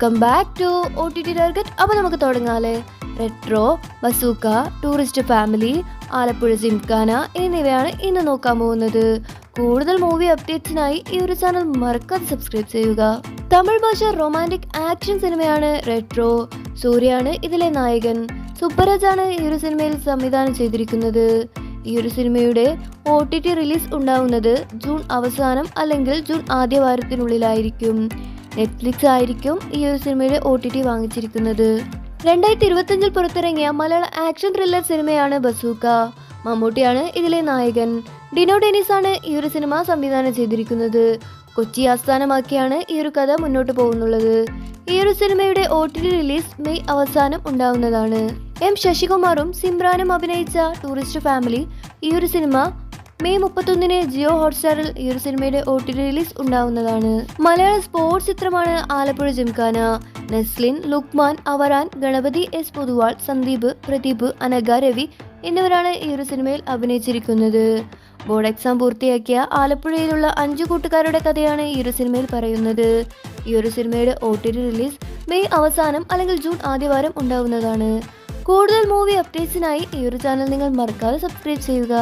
Welcome back to OTT target. അപ്പോൾ നമുക്ക് തുടങ്ങാല്ലേ. Retro, Bazooka, Tourist Family, Alappuzha Gymkhana എന്നിവയാണ് ഇന്ന് നോക്കാൻ പോകുന്നത്. കൂടുതൽ മൂവി അപ്ഡേറ്റ്സിനായി ഈ ഒരു ചാനൽ മറക്കാതെ സബ്സ്ക്രൈബ് ചെയ്യുക. തമിഴ് ഭാഷ റൊമാൻറ്റിക് ആക്ഷൻ സിനിമയാണ് റെട്രോ. സൂര്യയാണ് ഇതിലെ നായകൻ. സുബ്ബരാജാണ് ഈ ഒരു സിനിമയിൽ സംവിധാനം ചെയ്തിരിക്കുന്നത്. ഈ ഒരു സിനിമയുടെ OTT റിലീസ് ഉണ്ടാവുന്നത് ജൂൺ അവസാനം അല്ലെങ്കിൽ ജൂൺ ആദ്യ വാരത്തിനുള്ളിലായിരിക്കും. നെറ്റ്ഫ്ലിക്സ് ആയിരിക്കും ഈ ഒരു സിനിമയുടെ OTT വാങ്ങിച്ചിരിക്കുന്നത്. 2025 പുറത്തിറങ്ങിയ മലയാള ആക്ഷൻ ത്രില്ലർ സിനിമയാണ് ബസൂക്ക. മമ്മൂട്ടിയാണ് ഇതിലെ നായകൻ. ഡിനോ ഡെനിസ് ആണ് ഈ ഒരു സിനിമ സംവിധാനം ചെയ്തിരിക്കുന്നത്. കൊച്ചി ആസ്ഥാനമാക്കിയാണ് ഈ ഒരു കഥ മുന്നോട്ട് പോകുന്നുള്ളത്. ഈ ഒരു സിനിമയുടെ OTT റിലീസ് മെയ് അവസാനം ഉണ്ടാവുന്നതാണ്. M ശശികുമാറും സിമ്രാനും അഭിനയിച്ച ടൂറിസ്റ്റ് ഫാമിലി ഈ ഒരു സിനിമ മെയ് 31 ജിയോ ഹോട്ട്സ്റ്റാറിൽ ഈ ഒരു സിനിമയുടെ OTT റിലീസ് ഉണ്ടാവുന്നതാണ്. മലയാള സ്പോർട്സ് ചിത്രമാണ് ആലപ്പുഴ ജിംഖാന. നെസ്ലിൻ, ലുക്മാൻ, അവറാൻ, ഗണപതി S പൊതുവാൾ, സന്ദീപ്, പ്രദീപ്, അനഘ, രവി എന്നിവരാണ് ഈ ഒരു സിനിമയിൽ അഭിനയിച്ചിരിക്കുന്നത്. ബോർഡ് എക്സാം പൂർത്തിയാക്കിയ ആലപ്പുഴയിലുള്ള 5 കൂട്ടുകാരുടെ കഥയാണ് ഈ ഒരു സിനിമയിൽ പറയുന്നത്. ഈ ഒരു സിനിമയുടെ OTT റിലീസ് മെയ് അവസാനം അല്ലെങ്കിൽ ജൂൺ ആദ്യവാരം ഉണ്ടാവുന്നതാണ്. കൂടുതൽ മൂവി അപ്ഡേറ്റ്സിനായി ഈ ഒരു ചാനൽ നിങ്ങൾ മറക്കാതെ സബ്സ്ക്രൈബ് ചെയ്യുക.